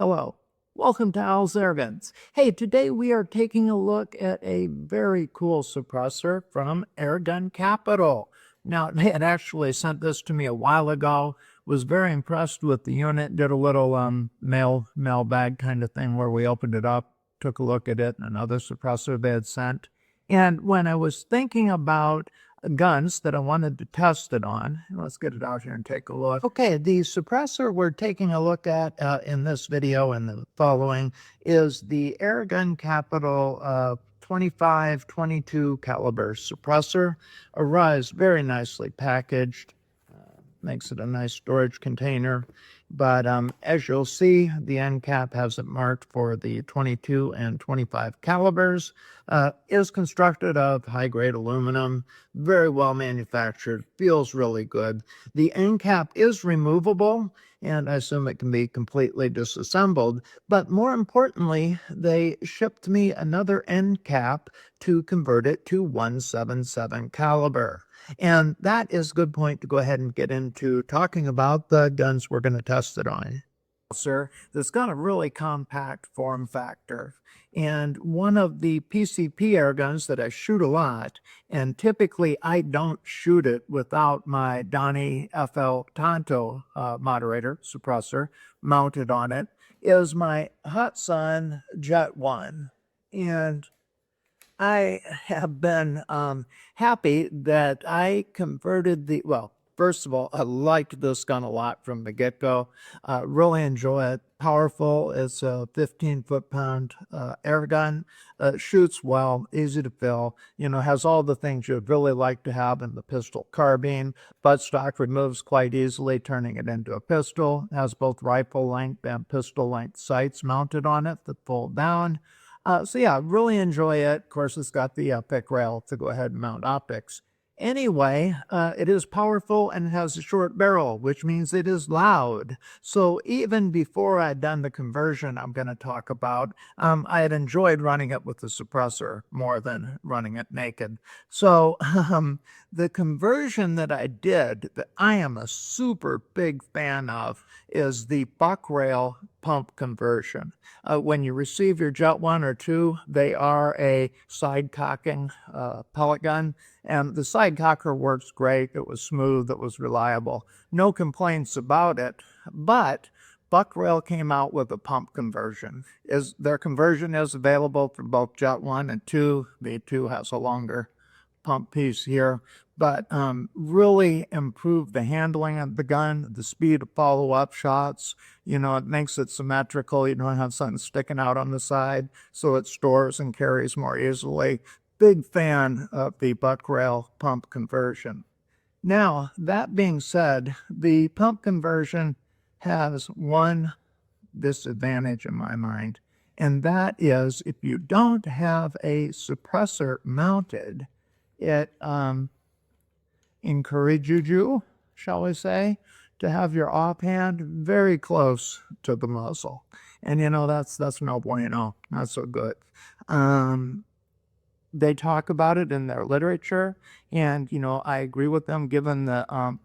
Hello, welcome to Al's Airguns. Hey, today we are taking a look at a very cool suppressor from Airgun Capital. Now, they had actually sent this to me a while ago, was very impressed with the unit, did a little mailbag kind of thing where we opened it up, took a look at it, another suppressor they had sent. And when I was thinking about guns that I wanted to test it on. Let's get it out here and take a look. Okay, the suppressor we're taking a look at in this video and the following is the Airgun Capital 25-22 caliber suppressor. Arrives very nicely packaged. Makes it a nice storage container. But as you'll see, the end cap has it marked for the 22 and 25 calibers. Is constructed of high-grade aluminum, very well manufactured, feels really good. The end cap is removable, and I assume it can be completely disassembled. But more importantly, they shipped me another end cap to convert it to 177 caliber. And that is a good point to go ahead and get into talking about the guns we're going to test it on. Sir, that's got a really compact form factor. And one of the PCP air guns that I shoot a lot, and typically I don't shoot it without my Donnie FL Tonto moderator suppressor mounted on it, is my Hatsan Jet One. And I have been happy that I converted the, well, first of all, I liked this gun a lot from the get-go. Really enjoy it. Powerful. It's a 15 foot-pound air gun. Shoots well, easy to fill. You know, has all the things you'd really like to have in the pistol carbine. Buttstock removes quite easily, turning it into a pistol. Has both rifle length and pistol length sights mounted on it that fold down. So yeah, really enjoy it. Of course, it's got the pick rail to go ahead and mount optics. Anyway, it is powerful and it has a short barrel, which means it is loud. So even before I'd done the conversion I'm going to talk about, I had enjoyed running it with the suppressor more than running it naked. So the conversion that I did, that I am a super big fan of, is the buck rail pump conversion. When you receive your Jet 1 or 2, they are a side cocking pellet gun. And the side cocker works great. It was smooth. It was reliable. No complaints about it. But Buckrail came out with a pump conversion. Their conversion is available for both Jet 1 and 2. The 2 has a longer pump piece here. But really improved the handling of the gun, the speed of follow-up shots. You know, it makes it symmetrical. You don't have something sticking out on the side, so it stores and carries more easily. Big fan of the buck rail pump conversion. Now, that being said, the pump conversion has one disadvantage in my mind, and that is if you don't have a suppressor mounted, it encourages you, shall we say, to have your offhand very close to the muzzle. And you know, that's no bueno, not so good. They talk about it in their literature, and you know, I agree with them given the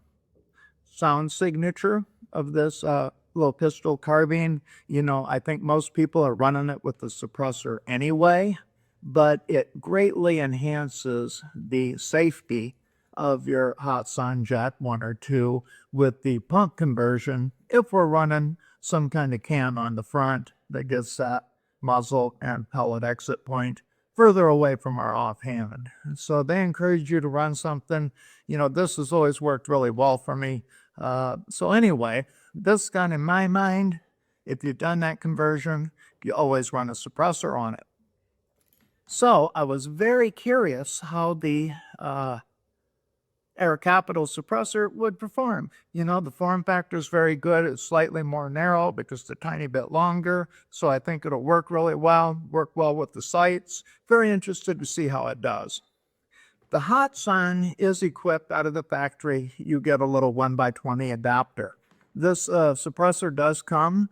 sound signature of this little pistol carbine. You know, I think most people are running it with the suppressor anyway, but it greatly enhances the safety of your Hatsan Jet 1 or 2 with the pump conversion if we're running some kind of cam on the front that gets that muzzle and pellet exit point further away from our offhand. So they encourage you to run something. You know, this has always worked really well for me. So anyway, this gun in my mind, if you've done that conversion, you always run a suppressor on it. So I was very curious how the Air Capital suppressor would perform. You know, the form factor is very good. It's slightly more narrow because it's a tiny bit longer. So I think it'll work really well, work well with the sights. Very interested to see how it does. The Hatsan is equipped out of the factory. You get a little 1x20 adapter. This suppressor does come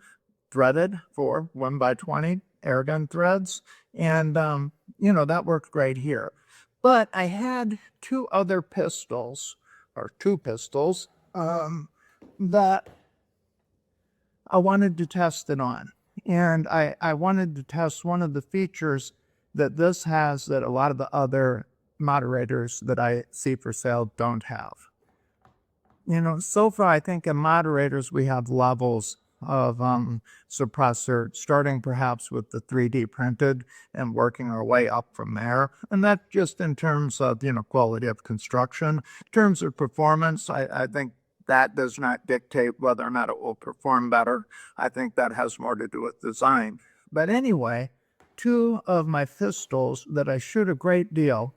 threaded for 1x20 airgun threads. And, you know, that worked great here. But I had two pistols that I wanted to test it on. And I wanted to test one of the features that this has that a lot of the other moderators that I see for sale don't have. So far, I think in moderators, we have levels of suppressor, starting perhaps with the 3D printed and working our way up from there. And that's just in terms of, quality of construction. In terms of performance, I think that does not dictate whether or not it will perform better. I think that has more to do with design. But anyway, two of my pistols that I shoot a great deal,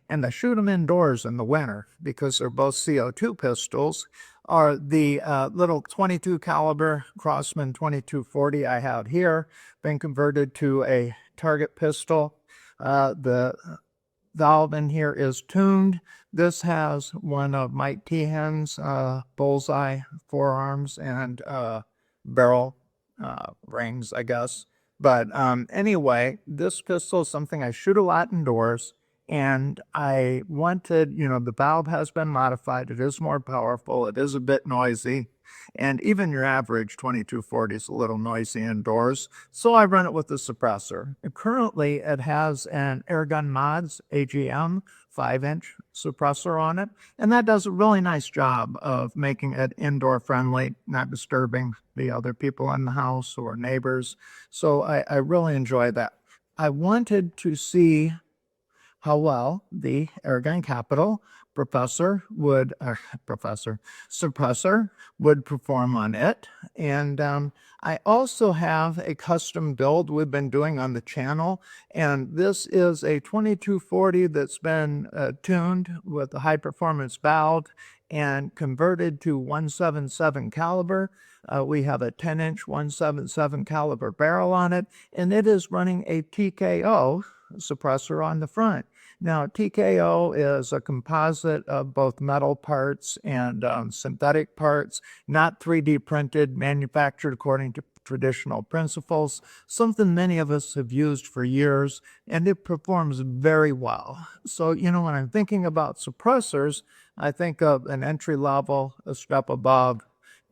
and I shoot them indoors in the winter because they're both CO2 pistols, are the little 22 caliber Crossman 2240 I have here, been converted to a target pistol. The valve in here is tuned. This has one of Mike Tehan's bullseye forearms and barrel rings, I guess. But anyway, this pistol is something I shoot a lot indoors. And I wanted, the valve has been modified. It is more powerful. It is a bit noisy. And even your average 2240 is a little noisy indoors. So I run it with the suppressor. And currently, it has an Airgun Mods AGM 5-inch suppressor on it. And that does a really nice job of making it indoor friendly, not disturbing the other people in the house or neighbors. So I really enjoy that. I wanted to see how well the Airgun Capital suppressor would perform on it. And I also have a custom build we've been doing on the channel. And this is a 2240 that's been tuned with a high performance valve and converted to 177 caliber. We have a 10-inch 177 caliber barrel on it, and it is running a TKO suppressor on the front. Now, TKO is a composite of both metal parts and synthetic parts, not 3D printed, manufactured according to traditional principles, something many of us have used for years, and it performs very well. So, when I'm thinking about suppressors, I think of an entry level, a step above,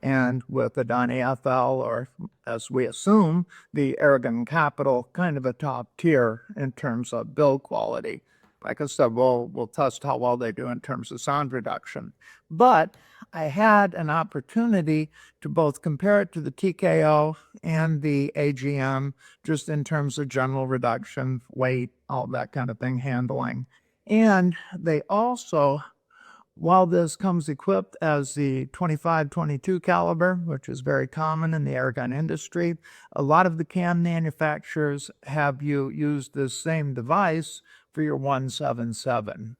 and with a Donnie FL, or as we assume, the Airgun Capital, kind of a top tier in terms of build quality. Like I said, we'll test how well they do in terms of sound reduction. But I had an opportunity to both compare it to the TKO and the AGM, just in terms of general reduction, weight, all that kind of thing, handling. And they also, while this comes equipped as the 25-22 caliber, which is very common in the airgun industry, a lot of the cam manufacturers have you use this same device for your 177.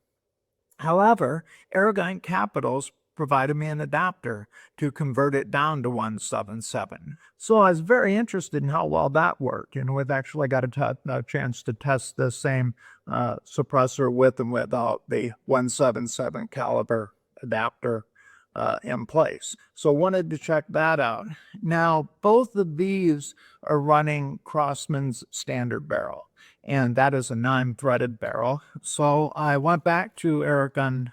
However, Airgun Capitals provided me an adapter to convert it down to 177. So I was very interested in how well that worked. We've actually got a chance to test the same suppressor with and without the 177 caliber adapter in place. So wanted to check that out. Now, both of these are running Crossman's standard barrel, and that is a 9-threaded barrel. So I went back to Airgun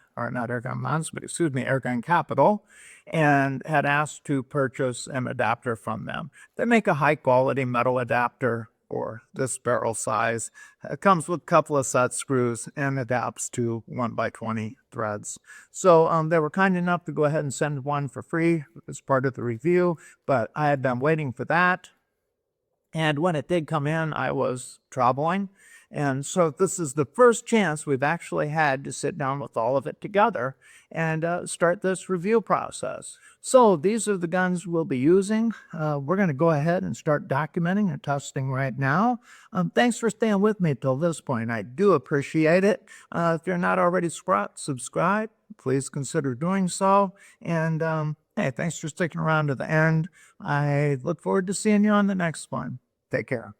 Capital, and had asked to purchase an adapter from them. They make a high-quality metal adapter for this barrel size. It comes with a couple of set screws and adapts to 1x20 threads. So they were kind enough to go ahead and send one for free as part of the review, but I had been waiting for that. And when it did come in, I was traveling. And so this is the first chance we've actually had to sit down with all of it together and start this review process. So these are the guns we'll be using. We're going to go ahead and start documenting and testing right now. Thanks for staying with me till this point. I do appreciate it. If you're not already subscribed, please consider doing so. And hey, thanks for sticking around to the end. I look forward to seeing you on the next one. Take care.